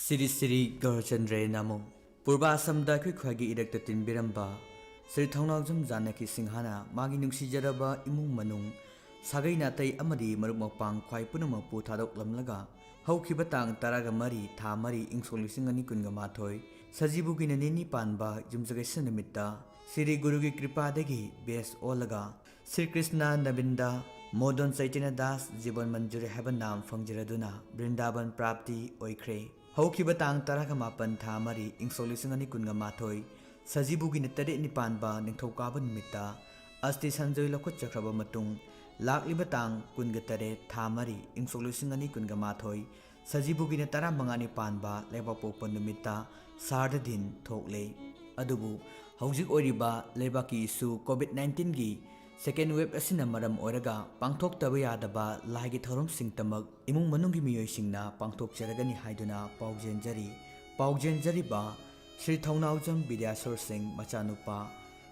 Siri Siri Gaurchandre Namo Purba Samda Kwagi Erecta Tinbiramba Sri Tongnazum Zanaki Singhana Magi Nuksi Jaraba Imung Manung Sagai Natai Amadi Marumapang Kwai Punama Putadok Lamlaga Haukibatang Taraga Mari Tha Mari Ingsolisingani Kungamathoi Sajibugi Nini Panba Jumsagasanamita Siri Gurugi Kripadagi Bes Olaga Sri Krishna Nabinda Modon Chaitanya Das Jiban Manjure Heaven Nam Fangjiraduna Brindaban Prapti Oikre Haukiba tang taraga mapan tha mari ingsolisingani kunga mathoi sajibugi ne tare nipanba ningthokaba numita asti sanjoi lokot chakraba matung lakliba tang kunga tare tha mari ingsolisingani kunga mathoi sajibugi ne tara mangani panba leba popa numita sarda din thokle adubu haujik oriba lebaki isu covid-19 gi second wave asina maram oraga pangthok taba yadaba laigi thorom singtamak imung manungi miyoi singna pangthok charagani haiduna paugjenjari ba Sri Thongnaujam Bidyasor Singh Machanupa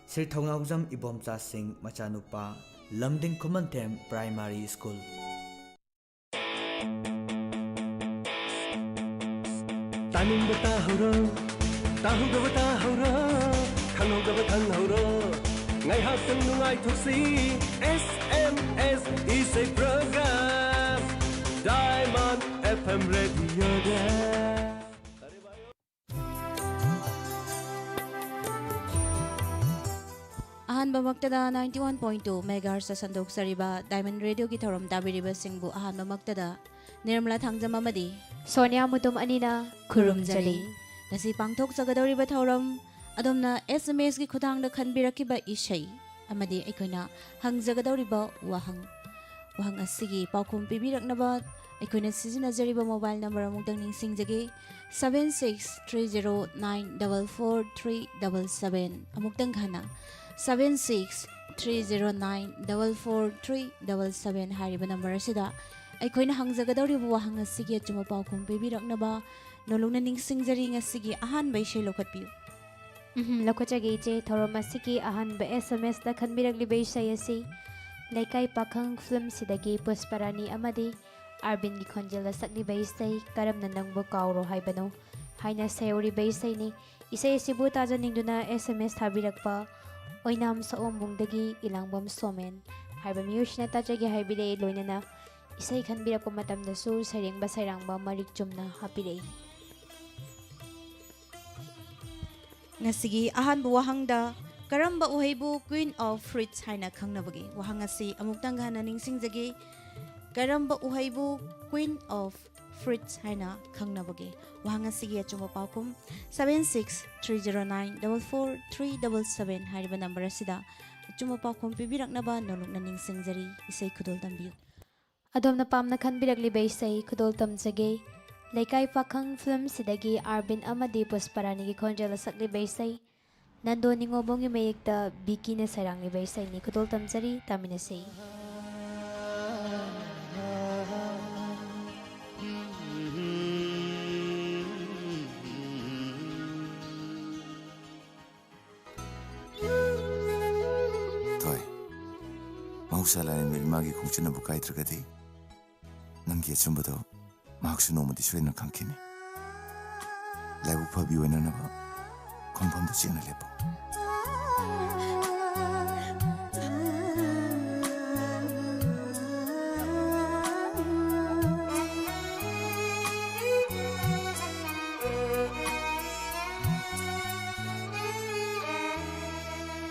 Sri Thongnaujam Ibomcha Singh Machanupa Lamding Khumantem Primary School Taning bata horo tahu ga bata horo khano ga batang horo Ngai hasang nungai thusi SMS is a program Diamond FM Radio da Ahanba magtada 91.2 MHz sa sandok sariba Diamond Radio ki thorom dabiriba singbu ahanba magtada Nirmala Thangjam amadi Sonia Mutum Anina Khurumjali ngasi pangthok sagadoriba thorom adomna SMS ki khudang da khanbirakiba isai amadi aikoina hangjagadoriba wahang asigi paukhum pibiraknaba aikoina sizinajariba mobile number amukdang ningsingjagi 7630944377 amukdang khana 7630944377 hariba number asida aikoina hangjagadoriba wahang asigi achuma paukhum pibiraknaba nolongna ningsingjari ngasigi ahan baisai lokhatpiu Lokochagi je Thoromasi ahanba SMS da khanbirakli beisayasi Laikai Pakhang Film Sidagi Pusparani Amadi Arvin gi khonjela sakli beisai karamna nangbo kauro haibano haina sayori beisai ni isai sibu taja ningduna SMS thabirakpa oinam saombungdagi ilangbam somen haiba miyushna tajagi haibire loinana isai khanbirakpa matamda su sarengba sairangba marik chumna hapirei ngasigi ahan bu wahangda karamba uhaibu Queen of Fruits haina khangnabagi wahang asi amuktang gana ningsingjagi karamba uhaibu Queen of Fruits haina khangnabagi wahang asigi achuma paukum 7630944377 hariba number asida achuma paukum pibiraknaba nolokna ningsingjari isai khudol tambiu Adomna pamna khanbirakli beisai khudol tamjage Laikai Pakhang Film Sidagi Arvin Amadi Pusparani gi khonjela sakli beisai Nando ningobongi mayekta Biki ne sarangli beisai ni khudol tamjari taminasei Toy Mausala ni milmagi khungchana bukai tragadi Nangi achumbudo Mahaksu nomadi soina khangkini Laibu phabi oinanaba khonphamda chingna lepo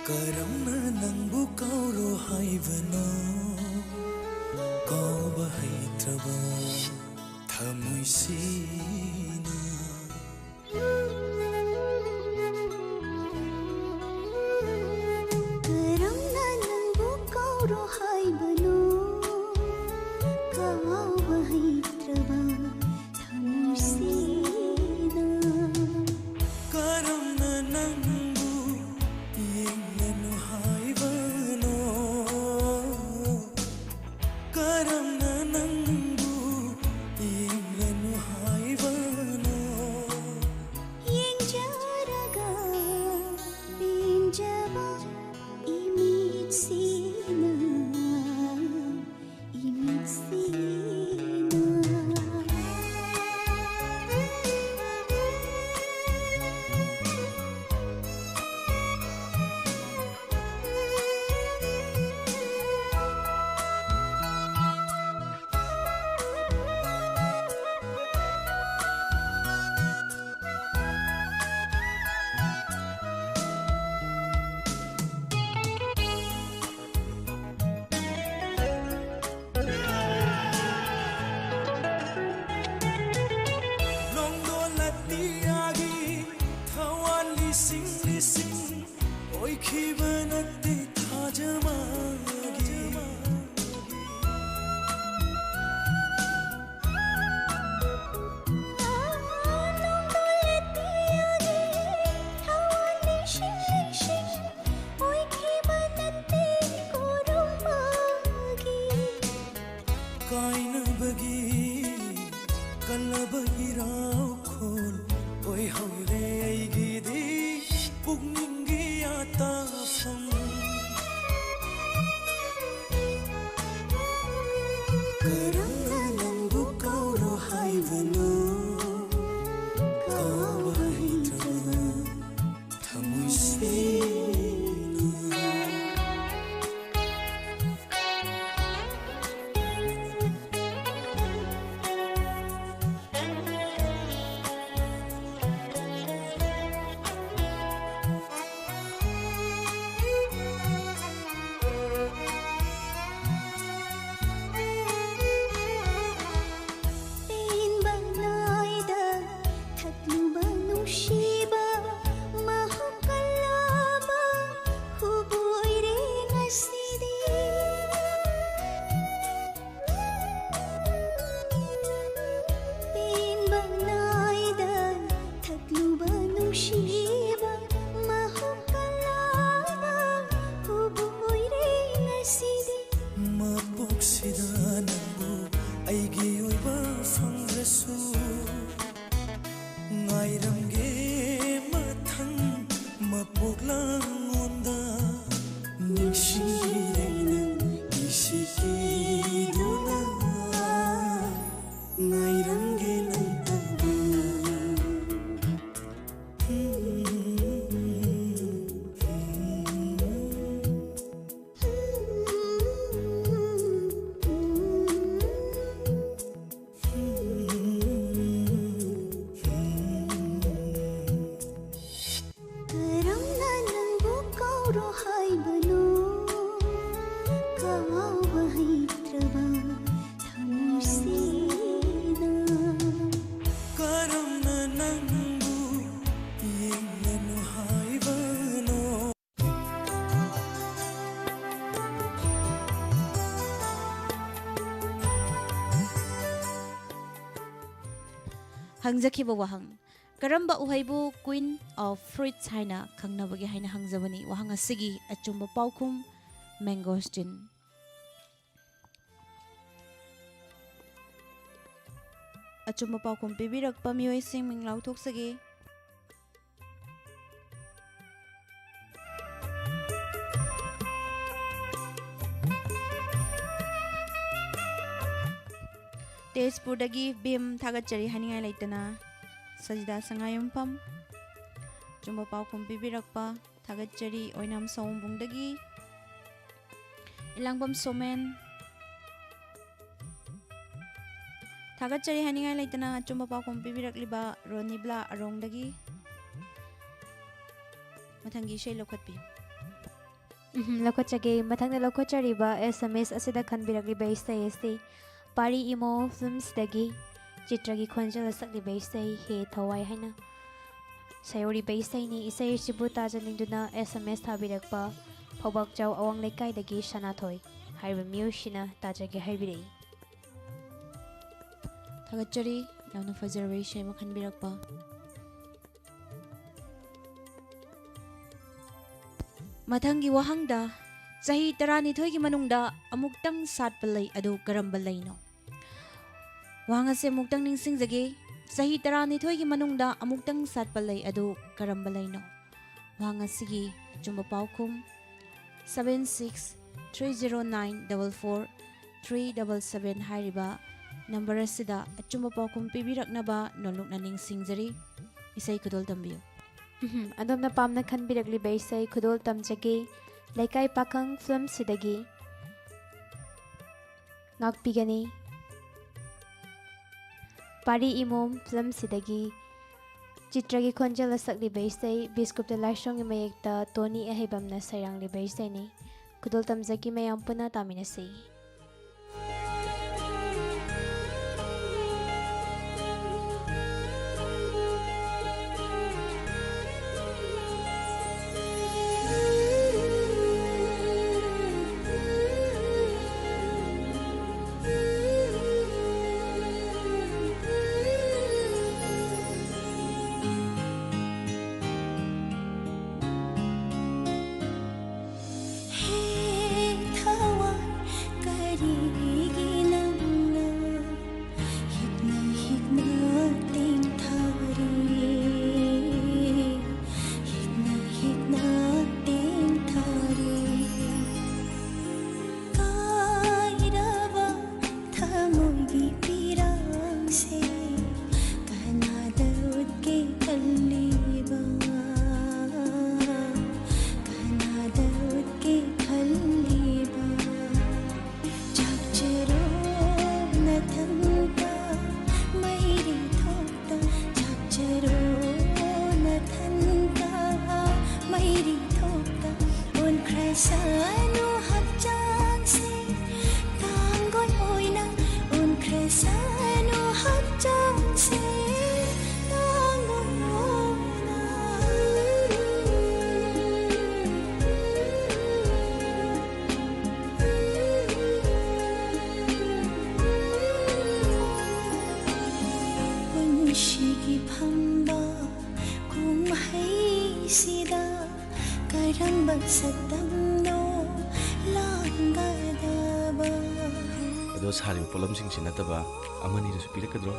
Karamna nangbu kauro haibano Kauba haitraba Thamuisina Karamna nangbu kauro haibano Kauba haitraba Thamuisina Karamna nangbu yenganu haibano Karamna nangbu yenganu haibano ꯉꯜꯂꯕ ꯏꯔꯥꯎꯈꯣꯜ ꯑꯣꯏꯍꯧꯔꯦ ꯑꯩꯒꯤꯗꯤ ꯄꯨꯛꯅꯤꯡꯒꯤ ꯑꯇꯥꯐꯝ ꯀꯔꯝꯅ ꯅꯪꯕꯨ ꯀꯥꯎꯔꯣ ꯍꯥꯏꯕꯅꯣ ꯀꯥꯎꯕ ꯍꯩꯇ꯭ꯔꯕ ꯊꯃꯣꯏꯁꯤꯅ ꯄꯦꯟꯕ ꯅꯥꯏꯗ ꯊꯠꯂꯨꯕ ꯅꯨꯡꯁꯤꯕ ꯃꯍꯥꯛ ꯀꯜꯂꯕ ꯍꯨꯕꯨ ꯑꯣꯏꯔꯦ ꯉꯁꯤꯗꯤ ꯄꯦꯟꯕ ꯅꯥꯏꯗ ꯊꯠꯂꯨꯕ ꯅꯨꯡꯁꯤꯕ ꯃꯍꯥꯛ ꯀꯜꯂꯕ ꯍꯨꯕꯨ ꯑꯣꯏꯔꯦ ꯉꯁꯤꯗꯤ ꯃꯄꯣꯛꯁꯤꯗ ꯅꯪꯕꯨ ꯑꯩꯒꯤ ꯑꯣꯏꯕ ꯐꯪꯗ꯭ꯔꯁꯨ ꯉꯥꯏꯔꯝꯒꯦ ꯃꯊꯪ ꯃꯄꯣꯛꯂꯥꯡꯉꯣꯟꯗ ꯅꯤꯡꯁꯤꯡꯕꯤꯔꯩꯅ ꯏꯁꯤꯀꯤꯗꯨꯅ ꯉꯥꯏꯔꯝꯒꯦ ꯅꯪꯕꯨ ꯀꯔꯝꯅ ꯅꯪꯕꯨ ꯀꯥꯎꯔꯣ ꯍꯥꯏꯕꯅꯣ ꯀꯥꯎꯕ ꯍꯩꯇ꯭ꯔꯕ ꯊꯃꯣꯏꯁꯤꯅ ꯀꯔꯝꯅ ꯅꯪꯕꯨ ꯌꯦꯡꯂꯅꯨ ꯍꯥꯏꯕꯅꯣ ꯍꯪꯖꯈꯤꯕ ꯋꯥꯍꯪ ꯀꯔꯝꯕ ꯎꯍꯩꯕꯨ ꯀ꯭ꯋꯤꯟ ꯑꯣꯐ ꯐ꯭ꯔꯨꯏꯠꯁ ꯍꯥꯏꯅ ꯈꯪꯅꯕꯒꯦ ꯍꯥꯏꯅ ꯍꯪꯖꯕꯅꯤ ꯋꯥꯍꯪ ꯑꯁꯤꯒꯤ ꯑꯆꯨꯝꯕ ꯄꯥꯎꯈꯨꯝ ꯃꯦꯡꯒꯣꯁꯇꯤꯟ ꯑꯆꯨꯝꯕ ꯄꯥꯎꯈꯨꯝ ꯄꯤꯕꯤꯔꯛꯄ ꯃꯤꯑꯣꯏꯁꯤꯡ ꯃꯤꯡ ꯂꯥꯎꯊꯣꯛꯆꯒꯦ तेजपुरदगी भीम थागतचरी हानिंगाई लेतना सजिदा संगायुमफम चुम्बा पाउखुम पिबिरक्पा थागतचरी ओइनाम सौंबुंगदगी इलांगबम सोमेन थागतचरी हानिंगाई लेतना चुम्बा पाउखुम पिबिरक्लिबा रोनिब्ला अरोंगदगी मथंगी इशै लौखतपियु लखोचगे मथंग लखोचरीबा SMS असिदा खनबिरक्लिबा इस्तै एसी पारी इमो फिल्म्स दगी चित्रगी खोंजल सकलिबा इस्तै हे थवाई हैना सयोरी बेइस्तैनी इस्तै सिबु ताजनिंदुना SMS थाबिरक्पा फौबकजाव अवंग लेकाइदगी सनाथोय हाइबा म्यूशिना ताजगे हाइबिरई थागतचरी यावना फजरबा इशै मखनबिरक्पा मथंगी वहंगदा चही 12 की मनुंगदा अमुक्तंग सातपा लई अदु करंबा लईनो वहंग असे अमुक्तंग निंगसिंगजगे चही 12 की मनुंगदा अमुक्तंग सातपा लई अदु करंबा लईनो वहंग असिगी चुम्बा पाउखुम 7630944377 हाइरिबा नंबर असिदा अचुम्बा पाउखुम पिबिरक्नबा नोलुकना निंगसिंगजरी इसै खुदोल तंबियो अदोमना पामना खनबिरक्लिबा इस्तै खुदोल तमजगे लेकाई पाखंग फिल्म सिदगी नागपिगनी पारी इमोम फिल्म सिदगी चित्रगी खोंजल सकलिबा इस्तै बिस्कुप्त लाइसोंग मयेक्ता टोनी अहेबमना सैरांगलिबा इस्तैनी खुदोल तमजगी मयाम पुना तामिनसी ꯅꯨꯡꯁꯤꯒꯤ ꯐꯝꯕ ꯀꯨꯝꯍꯩꯁꯤꯗ ꯀꯔꯝꯕ ꯁꯛꯇꯝꯅꯣ ꯂꯥꯡꯒꯗꯕ ꯑꯗꯣ ꯁꯥꯔꯤꯕ ꯄꯣꯠꯂꯝꯁꯤꯡꯁꯤ ꯅꯠꯇꯕ ꯑꯃꯅꯤꯗꯁꯨ ꯄꯤꯔꯛꯀꯗ꯭ꯔꯣ?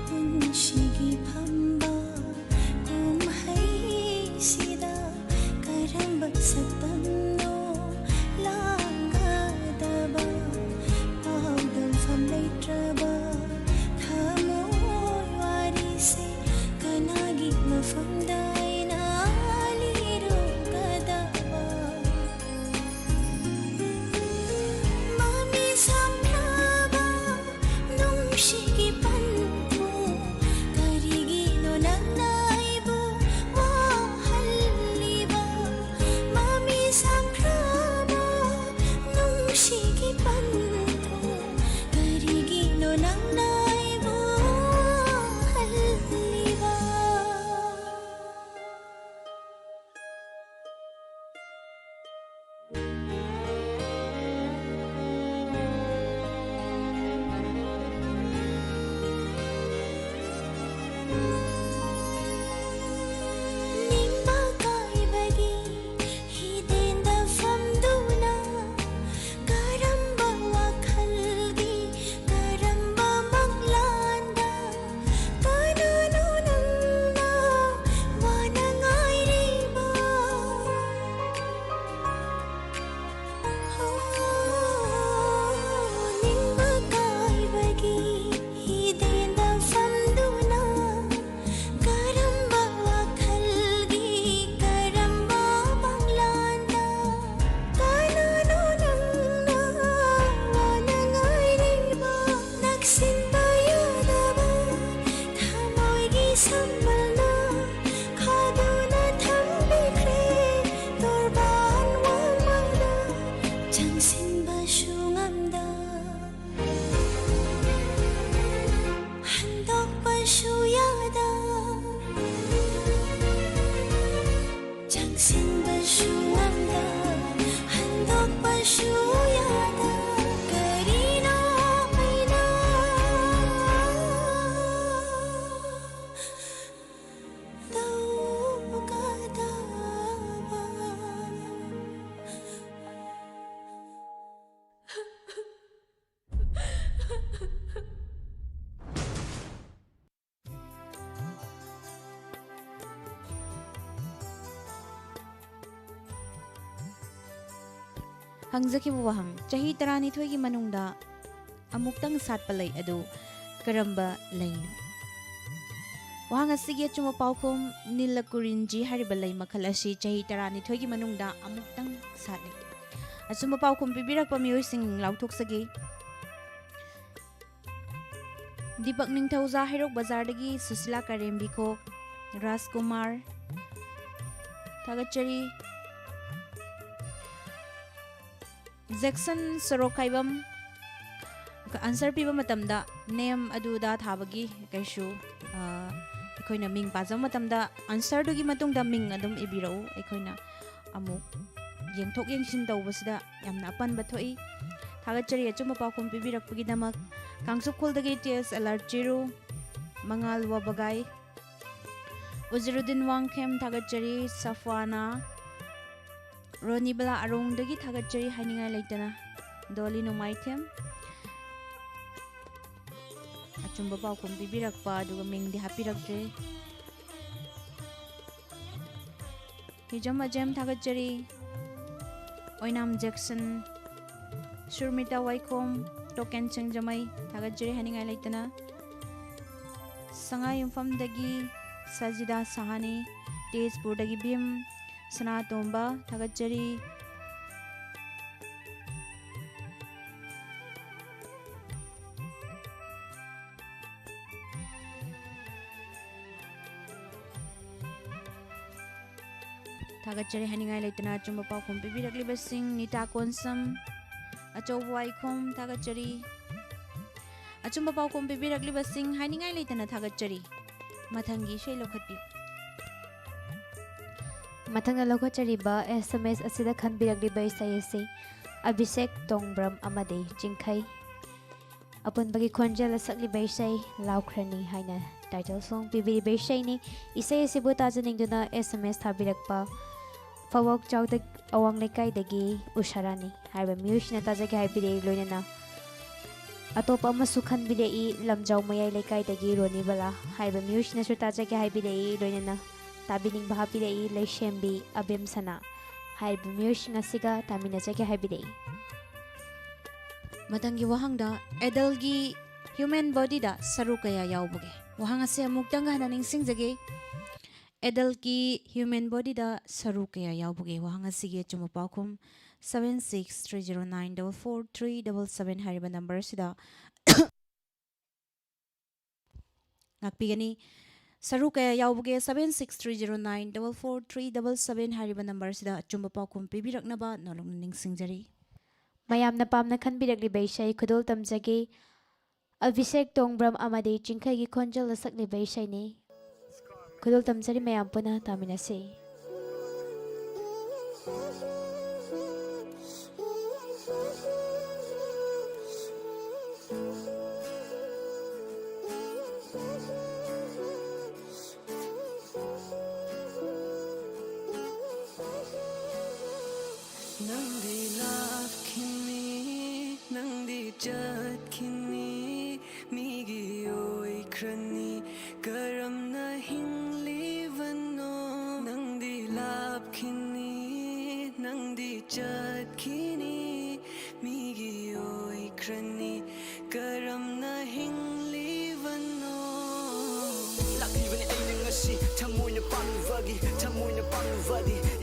ꯄꯨꯟꯁꯤꯒꯤ ꯐꯝꯕ ꯀꯨꯝꯍꯩꯁꯤꯗ ꯀꯔꯝꯕ ꯁꯛꯇꯝꯅꯣ ꯂꯥꯡꯒꯗꯕ ꯄꯥꯎꯗꯝꯐꯝ ꯂꯩꯇ꯭ꯔꯕ ꯊꯃꯣꯏ ꯋꯥꯔꯤꯁꯦ ꯀꯅꯥꯒꯤ ꯃꯐꯝꯗ ꯑꯩꯅ ꯂꯤꯔꯨꯒꯗꯕ ꯃꯃꯤ ꯁꯝꯂꯕ ꯅꯨꯡꯁꯤꯒꯤ ꯄꯟꯊꯨꯡ ꯀꯔꯤꯒꯤꯅꯣ ꯅꯪꯅ ꯑꯩꯕꯨ ꯋꯥꯍꯜꯂꯤꯕ ꯃꯃꯤ ꯁꯝꯂꯕ ꯅꯨꯡꯁꯤꯒꯤ ꯄꯟꯊꯨꯡ ꯀꯔꯤꯒꯤꯅꯣ ꯅꯪꯅ ꯑꯩꯕꯨ ꯋꯥꯍꯜꯂꯤꯕ ꯅꯤꯡꯕ ꯀꯥꯏꯕꯒꯤ ꯍꯤꯗꯦꯟꯗ ꯐꯝꯗꯨꯅ ꯀꯔꯝꯕ ꯋꯥꯈꯜꯒꯤ ꯀꯔꯝꯕ ꯃꯪꯂꯥꯟꯗ ꯀꯅꯥꯅꯣ ꯅꯪꯅ ꯋꯥꯅ ꯉꯥꯏꯔꯤꯕ ꯅꯤꯡꯕ ꯀꯥꯏꯕꯒꯤ ꯍꯤꯗꯦꯟꯗ ꯐꯝꯗꯨꯅ ꯀꯔꯝꯕ ꯋꯥꯈꯜꯒꯤ ꯀꯔꯝꯕ ꯃꯪꯂꯥꯟꯗ ꯀꯅꯥꯅꯣ ꯅꯪꯅ ꯋꯥꯅ ꯉꯥꯏꯔꯤꯕ ꯅꯛꯁꯤꯟꯕ ꯌꯥꯗꯕ ꯊꯃꯣꯏꯒꯤ ꯁꯝꯕꯜꯅ ꯈꯥꯗꯨꯅ ꯊꯝꯕꯤꯈ꯭ꯔꯦ ꯇꯣꯔꯕꯥꯟ ꯋꯥꯃꯪꯗ ꯆꯪꯁꯤꯟꯕꯁꯨ ꯉꯝꯗ ꯍꯟꯗꯣꯛꯄꯁꯨ ꯌꯥꯗ ꯆꯪꯁꯤꯟꯕꯁꯨ ꯉꯝꯗ ꯍꯟꯗꯣꯛꯄꯁꯨ ꯌꯥꯗ ꯀꯔꯤꯅꯣ ꯑꯩꯅ ꯍꯪꯖꯈꯤꯕ ꯋꯥꯍꯪ ꯆꯍꯤ 12ꯒꯤ ꯃꯅꯨꯡꯗ ꯑꯃꯨꯛꯇꯪ ꯁꯥꯠꯄ ꯂꯩ ꯑꯗꯨ ꯀꯔꯝꯕ ꯂꯩꯅꯣ? ꯋꯥꯍꯪ ꯑꯁꯤꯒꯤ ꯑꯆꯨꯝꯕ ꯄꯥꯎꯈꯨꯝ ꯅꯤꯂꯀꯨꯔꯤꯟꯖꯤ ꯍꯥꯏꯔꯤꯕ ꯂꯩ ꯃꯈꯜ ꯑꯁꯤ ꯆꯍꯤ 12ꯒꯤ ꯃꯅꯨꯡꯗ ꯑꯃꯨꯛꯇꯪ ꯁꯥꯠꯂꯤ꯫ ꯑꯆꯨꯝꯕ ꯄꯥꯎꯈꯨꯝ ꯄꯤꯕꯤꯔꯛꯄ ꯃꯤꯑꯣꯏꯁꯤꯡ ꯂꯥꯎꯊꯣꯛꯆꯒꯦ꯫ ꯗꯤꯄꯛ ꯅꯤꯡꯊꯧꯖꯥ ꯍꯩꯔꯣꯛ ꯕꯖꯥꯔꯗꯒꯤ ꯁꯨꯁꯤꯂꯥ ꯀꯔꯦꯝꯕꯤꯈꯣꯛ ꯔꯥꯖꯀꯨꯃꯥꯔ ꯊꯥꯒꯠꯆꯔꯤ꯫ ꯖꯦꯛꯁꯟ ꯁꯣꯔꯣꯛꯈꯥꯏꯕꯝ ꯑꯟꯁꯔ ꯄꯤꯕ ꯃꯇꯝꯗ ꯅꯦꯝ ꯑꯗꯨꯗ ꯊꯥꯕꯒꯤ ꯀꯩꯁꯨ ꯑꯩꯈꯣꯏꯅ ꯃꯤꯡ ꯄꯥꯖꯕ ꯃꯇꯝꯗ ꯑꯟꯁꯔꯗꯨꯒꯤ ꯃꯇꯨꯡꯗ ꯃꯤꯡ ꯑꯗꯨꯝ ꯏꯕꯤꯔꯛꯎ꯫ ꯑꯩꯈꯣꯏꯅ ꯑꯃꯨꯛ ꯌꯦꯡꯊꯣꯛ ꯌꯦꯡꯁꯤꯟ ꯇꯧꯕꯁꯤꯗ ꯌꯥꯝꯅ ꯑꯄꯟꯕ ꯊꯣꯛꯏ꯫ ꯊꯥꯒꯠꯆꯔꯤ ꯑꯆꯨꯝꯕ ꯄꯥꯎꯈꯨꯝ ꯄꯤꯕꯤꯔꯛꯄꯒꯤꯗꯃꯛ ꯀꯥꯡꯆꯨꯞꯈꯣꯜꯗꯒꯤ TS LR ꯆꯤꯔꯨ ꯃꯉꯥꯜ ꯋꯥꯕꯒꯥꯏ ꯎꯖꯤꯔꯨddin ꯋꯥꯡꯈꯦꯝ ꯊꯥꯒꯠꯆꯔꯤ꯫ ꯁꯐꯋꯥꯅꯥ ꯔꯣꯅꯤꯕꯂꯥ ꯑꯔꯣꯡꯗꯒꯤ ꯊꯥꯒꯠꯆꯔꯤ ꯍꯥꯏꯅꯤꯡꯉꯥꯏ ꯂꯩꯇꯅ꯫ ꯗꯣꯂꯤ ꯅꯣꯡꯃꯥꯏꯊꯦꯝ ꯑꯆꯨꯝꯕ ꯄꯥꯎꯈꯨꯝ ꯄꯤꯕꯤꯔꯛꯄ ꯑꯗꯨꯒ ꯃꯤꯡꯗꯤ ꯍꯥꯞꯄꯤꯔꯛꯇ꯭ꯔꯦ꯫ ꯍꯤꯖꯝ ꯑꯖꯦꯝ ꯊꯥꯒꯠꯆꯔꯤ꯫ ꯑꯣꯏꯅꯥꯝ ꯖꯦꯛꯁꯟ ꯁꯨꯔꯃꯤꯇꯥ ꯋꯥꯏꯈꯣꯝ ꯇꯣꯀꯦꯟ ꯁꯤꯡꯖꯃꯩ ꯊꯥꯒꯠꯆꯔꯤ ꯍꯥꯏꯅꯤꯡꯉꯥꯏ ꯂꯩꯇꯅ꯫ ꯁꯉꯥꯏꯌꯨꯝꯐꯝꯗꯒꯤ ꯁꯖꯤꯗꯥ ꯁꯍꯥꯅꯤ ꯇꯦꯖꯄꯨꯔꯗꯒꯤ ꯚꯤꯝ ꯁꯅꯥꯇꯣꯝꯕ ꯊꯥꯒꯠꯆꯔꯤ꯫ ꯊꯥꯒꯠꯆꯔꯤ ꯍꯥꯏꯅꯤꯡꯉꯥꯏ ꯂꯩꯇꯅ ꯑꯆꯨꯝꯕ ꯄꯥꯎꯈꯨꯝ ꯄꯤꯕꯤꯔꯛꯂꯤꯕꯁꯤꯡ ꯅꯤꯇꯥ ꯀꯣꯟꯁꯝ ꯑꯆꯧꯕ ꯋꯥꯏꯈꯣꯝ ꯊꯥꯒꯠꯆꯔꯤ꯫ ꯑꯆꯨꯝꯕ ꯄꯥꯎꯈꯨꯝ ꯄꯤꯕꯤꯔꯛꯂꯤꯕꯁꯤꯡ ꯍꯥꯏꯅꯤꯡꯉꯥꯏ ꯂꯩꯇꯅ ꯊꯥꯒꯠꯆꯔꯤ꯫ ꯃꯊꯪꯒꯤ ꯏꯁꯩ ꯂꯧꯈꯠꯄꯤꯌꯨ꯫ ꯃꯊꯪꯗ ꯂꯧꯈꯠꯆꯔꯤꯕ SMS ꯑꯁꯤꯗ ꯈꯟꯕꯤꯔꯛꯂꯤꯕ ꯏꯁꯩ ꯑꯁꯤ ꯑꯕꯤꯁꯦꯛ ꯇꯣꯡꯕ꯭ꯔꯝ ꯑꯃꯗꯤ ꯆꯤꯡꯈꯩ ꯑꯄꯨꯟꯕꯒꯤ ꯈꯣꯟꯖꯦꯜ ꯁꯛꯂꯤꯕ ꯏꯁꯩ ꯂꯥꯎꯈ꯭ꯔꯅꯤ ꯍꯥꯏꯅ ꯇꯥꯏꯇꯜ ꯁꯣꯡ ꯄꯤꯕꯤꯔꯤꯕ ꯏꯁꯩꯅꯤ ꯏꯁꯩ ꯑꯁꯤꯕꯨ ꯇꯥꯖꯅꯤꯡꯗꯨꯅ SMS ꯊꯥꯕꯤꯔꯛꯄ ꯐꯋꯣꯛ ꯆꯥꯎꯗ ꯑꯋꯥꯡ ꯂꯩꯀꯥꯏꯗꯒꯤ ꯎꯁꯥꯔꯥꯅꯤ ꯍꯥꯏꯕ ꯃꯤꯑꯣꯏꯁꯤꯅ ꯇꯥꯖꯒꯦ ꯍꯥꯏꯕꯤꯔꯛꯏ ꯂꯣꯏꯅꯅ ꯑꯇꯣꯞꯄ ꯑꯃꯁꯨ ꯈꯟꯕꯤꯔꯛꯏ ꯂꯝꯖꯥꯎ ꯃꯌꯥꯏ ꯂꯩꯀꯥꯏꯗꯒꯤ ꯔꯣꯅꯤꯕꯂꯥ ꯍꯥꯏꯕ ꯃꯤꯑꯣꯏꯁꯤꯅꯁꯨ ꯇꯥꯖꯒꯦ ꯍꯥꯏꯕꯤꯔꯛꯏ ꯂꯣꯏꯅꯅ ꯇꯥꯕꯤꯅꯤꯡꯕ ꯍꯥꯞꯄꯤꯔꯛꯏ ꯂꯩꯁꯦꯝꯕꯤ ꯑꯕꯦꯝ ꯁꯅꯥ ꯍꯥꯏꯔꯤꯕ ꯃꯤꯑꯣꯏꯁꯤꯡ ꯑꯁꯤꯒ ꯇꯥꯃꯤꯟꯅꯖꯒꯦ ꯍꯥꯏꯕꯤꯔꯛꯏ ꯃꯊꯪꯒꯤ ꯋꯥꯍꯪꯗ ꯑꯦꯗꯜꯒꯤ ꯍ꯭ꯌꯨꯃꯦꯟ ꯕꯣꯗꯤꯗ ꯁꯔꯨ ꯀꯌꯥ ꯌꯥꯎꯕꯒꯦ ꯋꯥꯍꯪ ꯑꯁꯤ ꯑꯃꯨꯛꯇꯪ ꯍꯟꯅ ꯅꯤꯡꯁꯤꯡꯖꯒꯦ ꯑꯦꯗꯜꯒꯤ ꯍ꯭ꯌꯨꯃꯦꯟ ꯕꯣꯗꯤꯗ ꯁꯔꯨ ꯀꯌꯥ ꯌꯥꯎꯕꯒꯦ ꯋꯥꯍꯪ ꯑꯁꯤꯒꯤ ꯑꯆꯨꯝꯕ ꯄꯥꯎꯈꯨꯝ 7630944377 ꯍꯥꯏꯔꯤꯕ ꯅꯝꯕꯔ ꯑꯁꯤꯗ ꯉꯥꯛꯄꯤꯒꯅꯤ ꯁꯔꯨ ꯀꯌꯥ ꯌꯥꯎꯕꯒꯦ 7630944377 ꯍꯥꯏꯔꯤꯕ ꯅꯝꯕꯔ ꯑꯁꯤꯗ ꯑꯆꯨꯝꯕ ꯄꯥꯎꯈꯨꯝ ꯄꯤꯕꯤꯔꯛꯅꯕ ꯅꯣꯂꯨꯛꯅ ꯅꯤꯡꯁꯤꯡꯖꯔꯤ ꯃꯌꯥꯝꯅ ꯄꯥꯝꯅ ꯈꯟꯕꯤꯔꯛꯂꯤꯕ ꯏꯁꯩ ꯈꯨꯗꯣꯜ ꯇꯝꯖꯒꯦ ꯑꯚꯤꯁꯦꯛ ꯇꯣꯡꯕ꯭ꯔꯝ ꯑꯃꯗꯤ ꯆꯤꯡꯈꯩꯒꯤ ꯈꯣꯟꯖꯦꯜꯗ ꯁꯛꯂꯤꯕ ꯏꯁꯩꯅꯤ ꯈꯨꯗꯣꯜ ꯇꯝꯖꯔꯤ ꯃꯌꯥꯝ ꯄꯨꯟꯅ ꯇꯥꯃꯤꯟꯅꯁꯤ ꯅꯪꯗꯤ ꯂꯥꯛꯈꯤꯅꯤ ꯅꯪꯗꯤ ꯆꯠꯈꯤꯅꯤ ꯃꯤꯒꯤ ꯑꯣꯏꯈ꯭ꯔꯅꯤ ꯀꯔꯝꯅ ꯍꯤꯡꯂꯤꯕꯅꯣ ꯅꯪꯗꯤ ꯂꯥꯛꯈꯤꯅꯤ ꯅꯪꯗꯤ ꯆꯠꯈꯤꯅꯤ ꯃꯤꯒꯤ ꯑꯣꯏꯈ꯭ꯔꯅꯤ ꯀꯔꯝꯅ ꯍꯤꯡꯂꯤꯕꯅꯣ ꯂꯥꯛꯂꯤꯕꯅꯤ ꯑꯩꯅ ꯉꯁꯤ ꯊꯃꯣꯏꯅ ꯄꯥꯝꯂꯨꯕꯗꯤ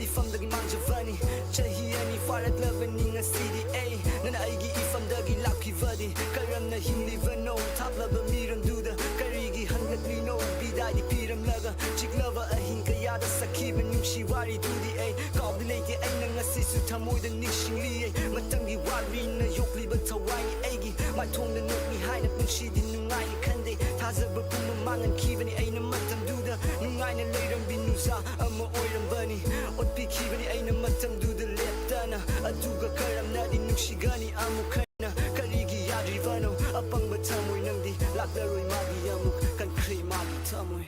이famꯗꯒꯤ ꯃꯥꯡꯖꯕꯅꯤ ꯆꯍꯤ ꯑꯅꯤ ꯐꯥꯔꯛꯂꯕꯅꯤ ꯉꯁꯤꯗꯤ ꯑꯩ ꯅꯪꯅ ꯑꯩꯒꯤ 이famꯗꯒꯤ ꯂꯥꯛꯈꯤꯕꯗꯤ ꯀꯔꯝꯅ ꯍꯤꯡꯂꯤꯕꯅꯣ ꯊꯥꯞꯂꯕ ꯃꯤꯔꯝꯗꯨꯗ ꯀꯔꯤꯒꯤ ꯍꯟꯂꯛꯂꯤꯅꯣ ꯕꯤꯗꯥꯏꯗꯤ ꯄꯤꯔꯝꯂꯒ ꯆꯤꯛꯂꯕ ꯑꯍꯤꯡ ꯀꯌꯥꯗ ꯁꯛꯈꯤꯕ ꯅꯨꯡꯁꯤ ꯋꯥꯔꯤꯗꯨꯗꯤ ꯑꯩ ꯀꯥꯎꯕ ꯂꯩꯇꯦ ꯑꯩꯅ ꯉꯁꯤꯁꯨ ꯊꯃꯣꯏꯗ ꯅꯤꯡꯁꯤꯡꯂꯤꯌꯦ ꯃꯇꯝꯒꯤ ꯋꯥꯔꯤꯅ ꯌꯣꯛꯂꯤꯕ ꯊꯋꯥꯏꯅꯤ ꯑꯩꯒꯤ ꯃꯥꯏꯊꯣꯡꯗ ꯅꯣꯛꯅꯤ ꯍꯥꯏꯅ ꯄꯨꯟꯁꯤꯗꯤ ꯅꯨꯡꯉꯥꯏꯅꯤ ꯈꯟꯗꯦ ꯊꯥꯖꯕ ꯄꯨꯝꯕ ꯃꯥꯡꯍꯟꯈꯤꯕꯅꯤ ꯑꯩꯅ ꯃꯇꯝꯗꯨꯗ ꯅꯨꯡꯉꯥꯏꯅ ꯂꯩꯔꯝꯕꯤ ꯅꯨꯡꯁꯥ ꯑꯃ ꯑꯣꯏꯔꯝꯕꯅꯤ ꯑꯣꯠꯄꯤꯈꯤꯕꯅꯤ ꯑꯩꯅ ꯃꯇꯝꯗꯨꯗ ꯂꯦꯞꯇꯅ ꯑꯗꯨꯒ ꯀꯔꯝꯅꯗꯤ ꯅꯨꯡꯁꯤꯒꯅꯤ ꯑꯃꯨꯛ ꯍꯟꯅ ꯀꯔꯤꯒꯤ ꯌꯥꯗ꯭ꯔꯤꯕꯅꯣ ꯑꯄꯪꯕ ꯊꯃꯣꯏ ꯅꯪꯗꯤ ꯂꯥꯛꯂꯔꯣꯏ ꯃꯥꯒꯤ ꯑꯃꯨꯛ ꯀꯟꯈ꯭ꯔꯦ ꯃꯥꯒꯤ ꯊꯃꯣꯏ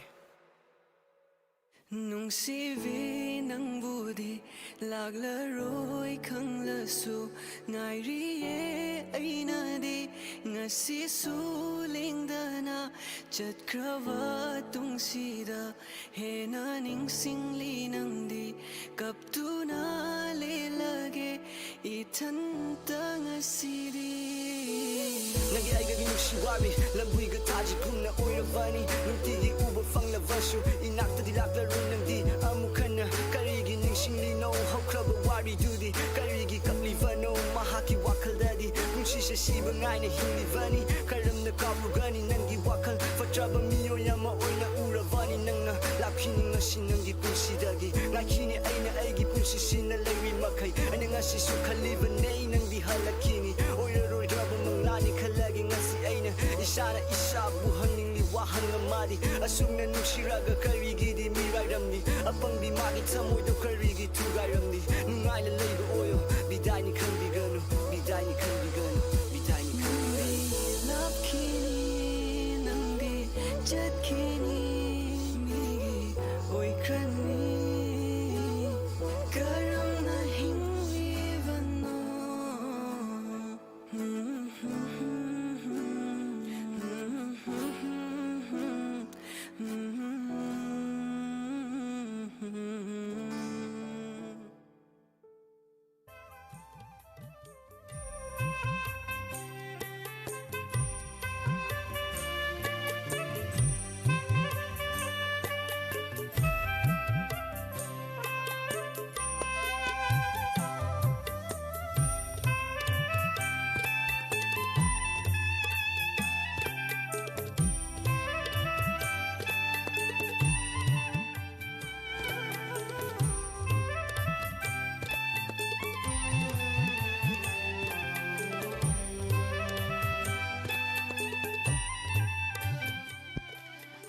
ꯅꯨꯡꯁꯤꯕꯤ ꯅꯪꯕꯨꯗꯤ ꯂꯥꯛꯂꯔꯣꯏ ꯈꯪꯂꯁꯨ ꯉꯥꯏꯔꯤꯌꯦ ꯑꯩꯅꯗꯤ ꯉꯁꯤꯁꯨ ꯂꯦꯡꯗꯅ ꯆꯠꯈ꯭ꯔꯕ ꯇꯨꯡꯁꯤꯗ ꯍꯦꯟꯅ ꯅꯤꯡꯁꯤꯡꯂꯤ ꯅꯪꯗꯤ ꯀꯞꯇꯨꯅ ꯂꯦꯜꯂꯒꯦ ꯏꯊꯟꯇ ꯉꯁꯤꯗꯤ ꯅꯪꯒꯤ ꯑꯩꯒꯒꯤ ꯅꯨꯡꯁꯤ ꯋꯥꯔꯤ ꯂꯝꯕꯤꯒ ꯊꯥꯖꯤꯒꯨꯝꯅ ꯑꯣꯏꯔꯕꯅꯤ ꯅꯨꯡꯇꯤꯒꯤ ꯎꯕ ꯐꯪꯂꯕꯁꯨ ꯏꯅꯥꯛꯇꯗꯤ ꯂꯥꯛꯂꯔꯣꯏ ꯅꯪꯗꯤ ꯑꯃꯨꯛ ꯍꯟꯅ ꯀꯔꯤꯒꯤ ꯅꯤꯡꯁꯤꯡꯂꯤꯅꯣ ꯍꯧꯈ꯭ꯔꯕ ꯋꯥꯔꯤꯗꯨꯗꯤ ꯀꯔꯤꯒꯤ ꯀꯞꯂꯤꯕꯅꯣ ꯃꯍꯥꯛꯀꯤ ꯋꯥꯈꯜꯗꯗꯤ ꯄꯨꯟꯁꯤꯁꯦ ꯁꯤꯕ ꯉꯥꯏꯅ ꯍꯤꯡꯂꯤꯕꯅꯤ ꯀꯔꯝꯅ ꯀꯥꯎꯔꯨꯒꯅꯤ ꯅꯪꯒꯤ ꯋꯥꯈꯜ ꯐꯠꯇ꯭ꯔꯕ ꯃꯤꯑꯣꯏ ꯑꯃ ꯑꯣꯏꯅ ꯎꯔꯕꯅꯤ ꯅꯪꯅ ꯂꯥꯛꯈꯤꯅꯤ ꯉꯁꯤ ꯅꯪꯒꯤ ꯄꯨꯟꯁꯤꯗꯒꯤ ꯉꯥꯏꯈꯤꯅꯤ ꯑꯩꯅ ꯑꯩꯒꯤ ꯄꯨꯟꯁꯤꯁꯤꯅ ꯂꯩꯔꯤ ꯃꯈꯩ ꯑꯩꯅ ꯉꯁꯤꯁꯨ ꯈꯜꯂꯤꯕꯅꯦ ꯅꯪꯗꯤ ꯍꯜꯂꯛꯈꯤꯅꯤ ꯑꯣꯏꯔꯔꯣꯏꯗ꯭ꯔꯕ ꯃꯪꯂꯥꯅꯤ ꯈꯜꯂꯒꯦ ꯉꯁꯤ ꯑꯩꯅ ꯏꯁꯥꯅ ꯏꯁꯥꯕꯨ ꯍꯪꯅꯤꯡꯂꯤ ꯋꯥꯍꯪ ꯑꯃꯗꯤ ꯑꯁꯨꯝꯅ ꯅꯨꯡꯁꯤꯔꯒ ꯀꯔꯤꯒꯤꯗꯤ ꯃꯤꯔꯥꯏꯔꯝꯅꯤ ꯑꯄꯪꯕꯤ ꯃꯥꯒꯤ ꯊꯃꯣꯏꯗꯣ ꯀꯔꯤꯒꯤ ꯊꯨꯒꯥꯏꯔꯝꯅꯤ ꯅꯨꯡꯉꯥꯏꯅ ꯂꯩꯕ ꯑꯣꯏꯌꯣ ꯕꯤꯗꯥꯏꯅꯤ ꯈꯟꯕꯤꯒꯅꯨ ꯕꯤꯗꯥꯏꯅꯤ ꯈꯟꯕꯤꯒꯅꯨ ꯕꯤꯗꯥꯏꯅꯤ ꯈꯟꯕꯤꯒꯅꯨ ꯂꯥꯛꯈꯤꯅꯤ ꯅꯪꯗꯤ ꯆꯠꯈꯤ니 미기 오이크라니 그럼나 힘리바노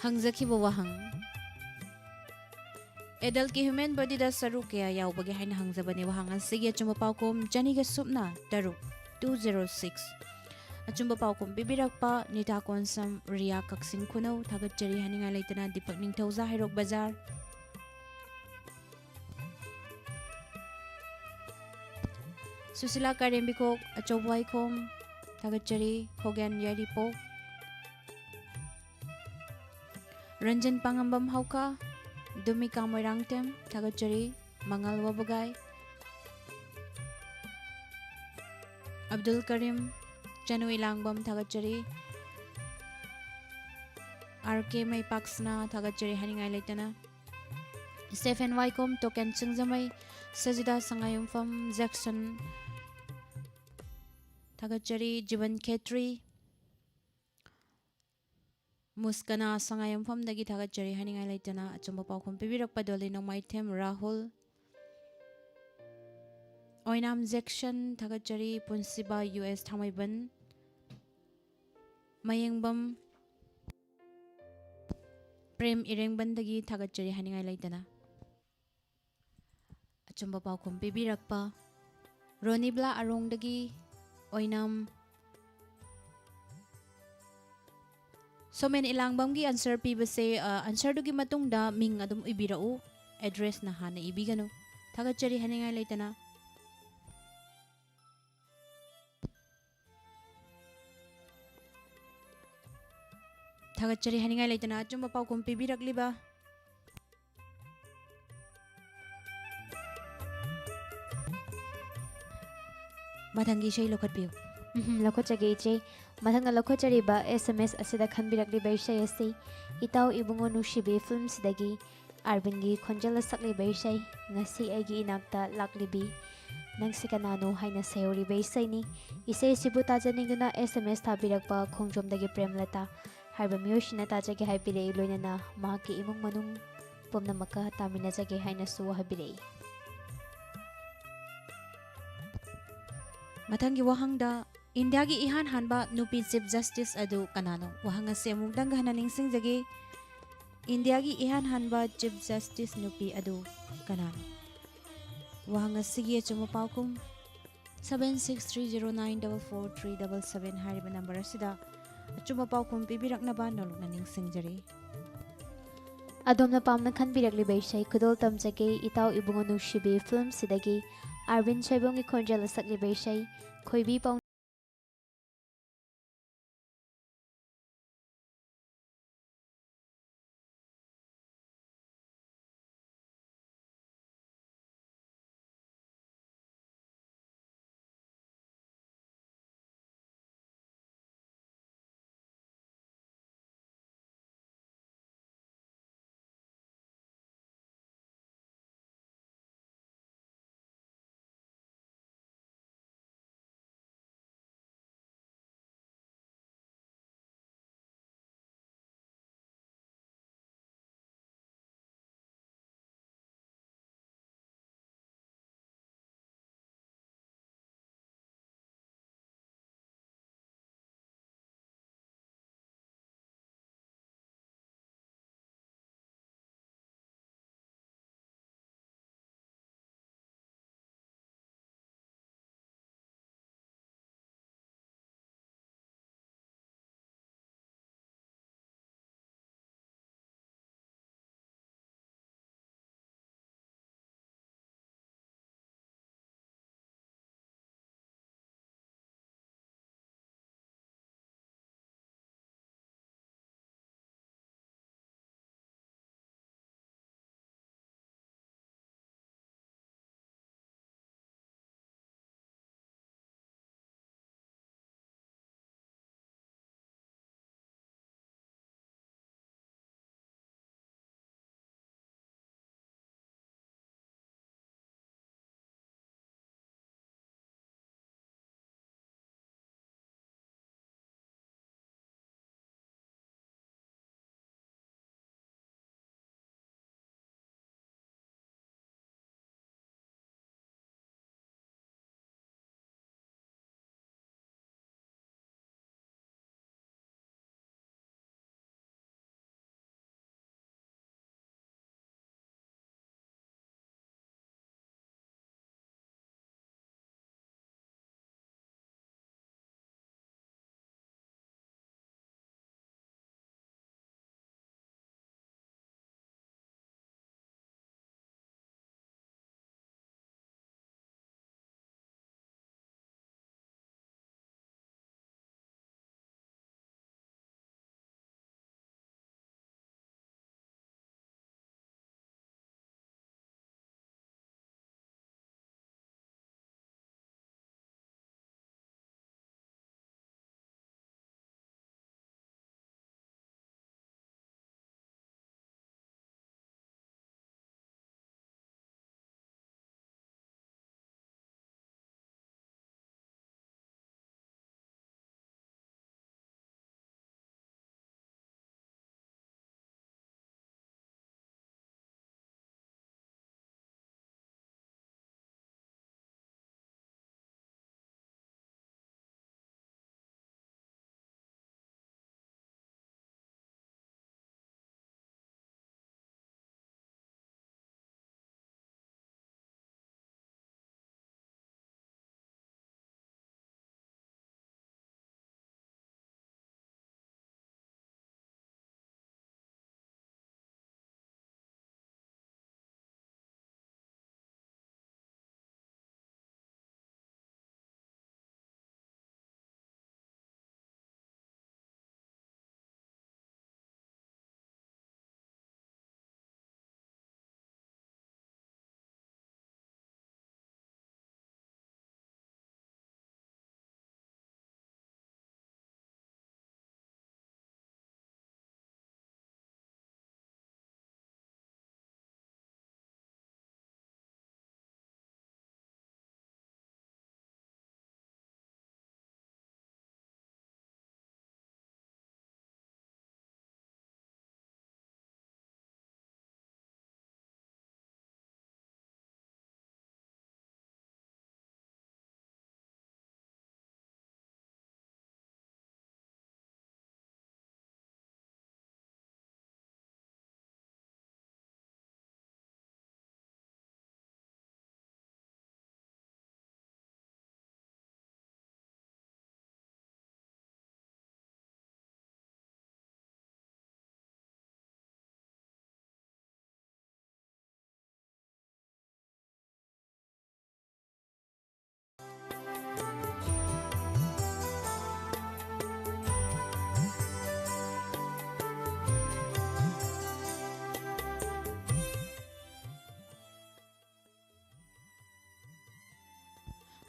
ꯍꯪꯖꯈꯤꯕ ꯋꯥꯍꯪ ꯑꯦꯗꯜꯠꯀꯤ ꯍ꯭ꯌꯨꯃꯦꯟ ꯕꯣꯗꯤꯗ ꯁꯔꯨ ꯀꯌꯥ ꯌꯥꯎꯕꯒꯦ ꯍꯥꯏꯅ ꯍꯪꯖꯕꯅꯤ ꯋꯥꯍꯪ ꯑꯁꯤꯒꯤ ꯑꯆꯨꯝꯕ ꯄꯥꯎꯈꯨꯝ ꯆꯅꯤꯒ ꯁꯨꯞꯅ ꯇꯔꯨꯛ 206 Achumba paukum pibirakpa Nita Konsam Ria Kaksing Kunau Thagatchari haningai leitana Dipak Ningthauza Hairok Bazar Susila Karembikok Achobwai Khom Thagatchari Hogan Yaripok Ranjan Pangambam Hauka Dumika Moirangtem Thagatchari Mangal Wabagai Abdul Karim Chanui Langbam Thagatchari RK Mai Paksna Thagatchari haningai leitana Stephen Waikom Token Singzamai Sajida Sangayumfam Jackson Thagatchari Jiban Khetri Muskana Sangayumfam Dagi Thagatchari haningai leitana Achumba Paukhom Pibirakpa Doli Nongmaithem Rahul Oinam Jackson Thagatchari Punsiba US Thamaiban Mayengbam Prem Irengban Dagi Thagatchari haningai leitana Achumba Paukhom Pibirakpa Ronibla Arong Dagi Oinam Somen Ilangbam gi answer pibase answer dugi matungda ming adum ibirau address na hana ibigano Thagatchari haningai leitana Thagatchari haningai leitana Achumba Paukhom Pibirakliba Mathangi Shai Lokhatpiu Lokhochage iche mathangna lokhochariba SMS asida khanbirakliba isai asi itaw ibungo nusibe film sidagi Arvingi khonjala sakliba isai ngasi aigi inakta laklibi nangsi kanano haina sayoriba isai ni isai sibu tajaningduna SMS thabirakpa khongjomdagi Premlata harba miyoshina tajage haibire loinana mahaki imung manung pumnamaka taminajage haina su habire Mathangi wahangda India gi ihan hanba nupi Chief Justice adu kanano wahanga se mugdang hana ningsingjage India gi ihan hanba Chief Justice nupi adu kanano wahanga sigi achuma paukum 7630944377 hariba number asida achuma paukum pibiraknaba nolukna ningsingjari Adomna pamna khanbirakliba isai khudol tamjage itaw ibungo nusibe film sidagi Arvin Chaibongi khonjala sakliba isai khoibi paw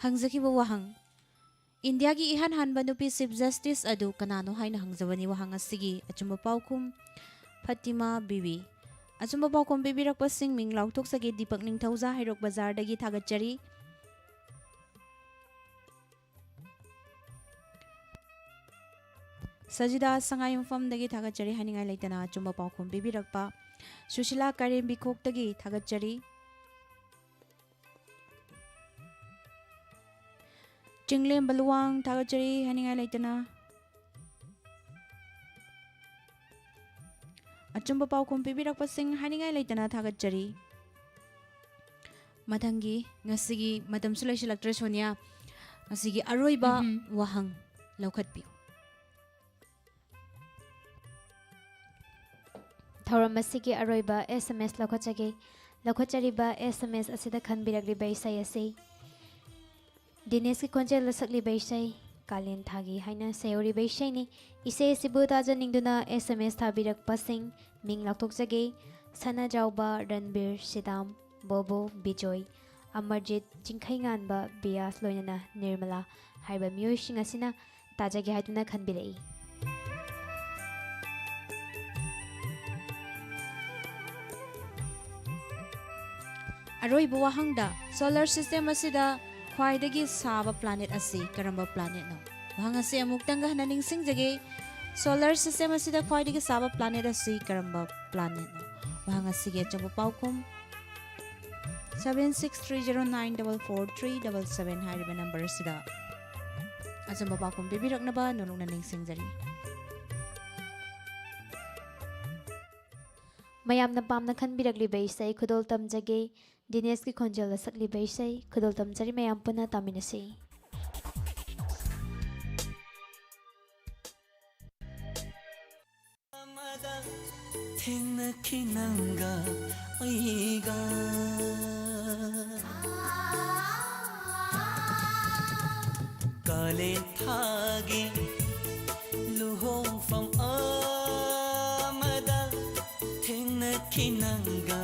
hangzakiba wahang India gi ihan hanba nupi Chief Justice adu kanano haina hangjawani wahang asigi achumba paukum Fatima Bibi achumba paukum bibi rakpasing ming lautok sagi Deepak Ningthauja Hairok Bazar dagi thagachari Sajida Sangayum Fam dagi thagachari haningai leitana achumba paukum bibi rakpa Sushila Karim Bikhok dagi thagachari Jinglem Baluang thagachari haningai leitana Achumba paukum pibirakpasing haningai leitana thagachari Mathangi ngasigi madam sulai silaktra Sonia ngasigi aroiba wahang laukhatpiu Thoram asigi aroiba SMS lakhachariba SMS asida khanbirakliba isai ase Dinesh ki konjel lasakli baisai Kalen thagi haina sayori baisai ni ise sibu taja ningduna SMS thabirak pasing ming laktok jage Sana Jauba Ranbir Sidam Bobo Bijoy Amarjit Jingkhai nganba Bias loinana Nirmala haiba miyoi asina taja ge haituna khanbirei Aroiba wahangda solar system asida Khwaidagi saba planet asi karamba planet no wahang asi amuktanga hananing singjage solar system asida khwaidagi saba planet asi karamba planet no wahang asi ge chabo paukum 7630944377 hariba number asida achamba paukum bibiraknaba nonong naning singjari Mayamna pamna khanbirakliba isai khudol tamjage Dinesh ki khonjal sakliba isai khudol tamjari mayam puna taminase Thengnakinanga aiga Kale thagi luhong fam amada Thengnakinanga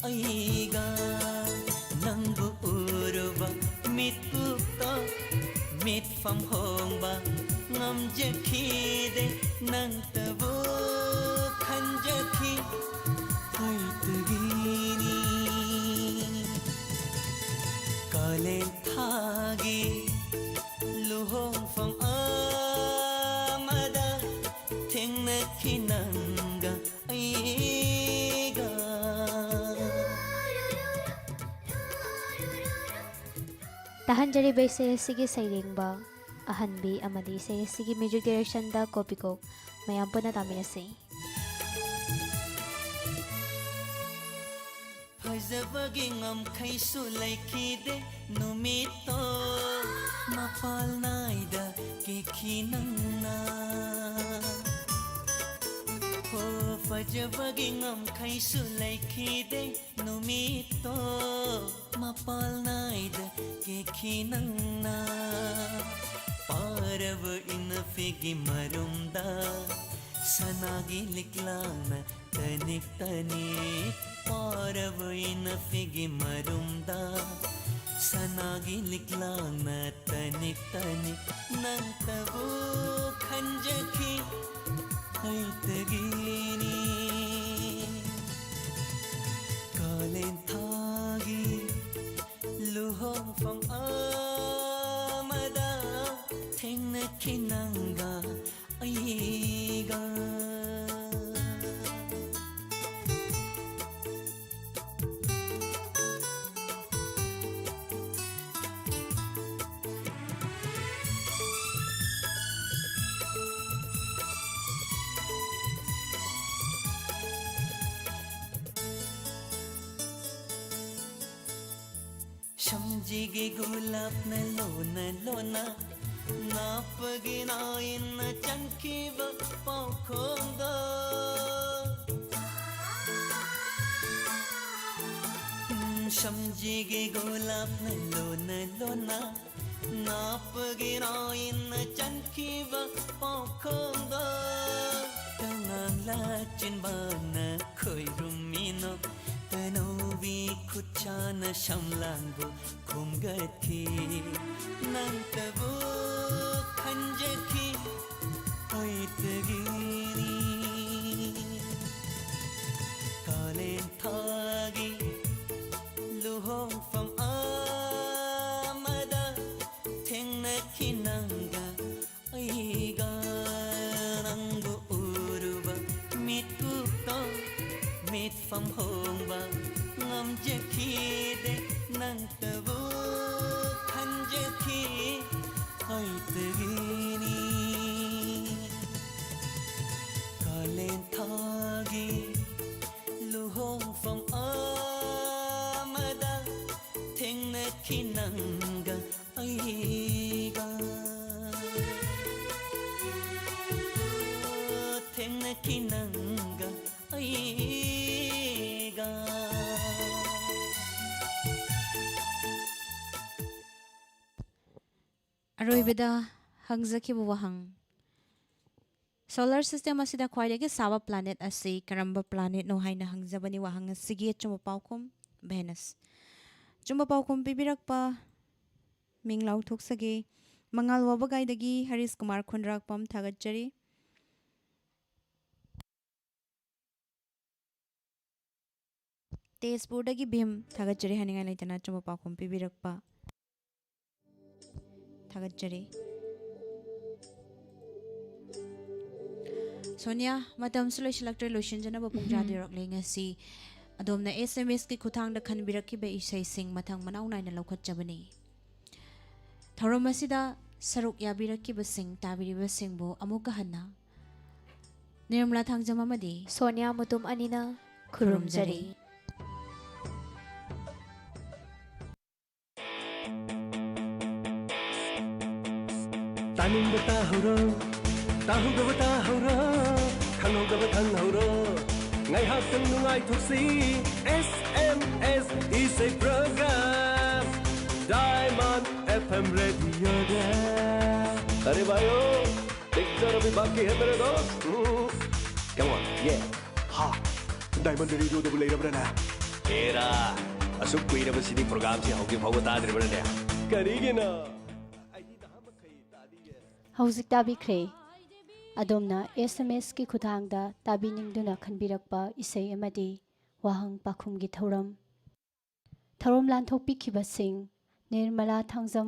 aiga Nangbu uruba mitpukta mit fam hongba ngamjakhide nang tabu khanjakhi haitagini kale thagi luhong fam amada thengnakinanga aiga Tahanjari baise sigi sairengba ahanbi amadi se sigi music direction da kopiko mayam puna taminase Fazabagi ngamkhaisu laikide numito mapal naida kikhinangna Ho fazabagi ngamkhaisu laikide numito mapal naida kikhinangna Parav inafigi marumda sanagi liklana tanik tanik Parav inafigi marumda sanagi liklana tanik tanik nang tabu khanjakhi haitagini kalen thagi luhong fam amada thengnakinanga aiga Shamjige gulap na lona Napagi na ina chankiba paukonda Shamjige gulap na lona Napagi na ina chankiba paukonda Tangang lachin ba na koy rumino Tanobi खुच्चाना शमलांगो खुमगथी नंतबो खंजखी होइतगिनी कालेन थागी luhong fam amada thengna kinanga aiga nangu uruba mitu to mit fam hongba ngam jekhi de nang tabu khanjekhi hoitgini kalen thagi luhong fam amada thengna kinanga aiga thengna kinanga aiga Aroibeda hangzakibu wahang solar system asida khwaidagi sawa planet asi karamba planet no haina hangjabani wahang asigi chuma paukum Venus chuma paukum pibirakpa minglau thuksage mangal wabagaidagi Haris Kumar Khunrakpam thagachari Tezpurdagi Bhim thagachari haningai laitana chuma paukum pibirakpa thagachari Sonia matam sulai selector lotion jana bapung jadi rak lenga si adomna SMS ki khutang da khanbiraki be isai sing mathang manau nai na lokhat jabani Thorom asida saruk yabiraki ba sing tabiri ba sing bo amuka hanna Nirmala thangjam amadi Sonia Mutum Anina Khurumjari तानिंग ताहुरो ताहुगब ताहुरो खनोगब थंगहुरो ngai sang nungai thusi SMS isai program Diamond FM radio da अरे भाइयो picture अभी बाकी है मेरे दोस्त come on yeah ha Diamond radio da bulai rabrana era asuk kuira basidi program si hoge phago ta dribrana karigina Hauzik tabikhre Adomna SMS ki khutangda tabiningduna khanbirakpa isai amadi wahang pakhumgi thoram lanthokpi khibasing Nirmala Thangjam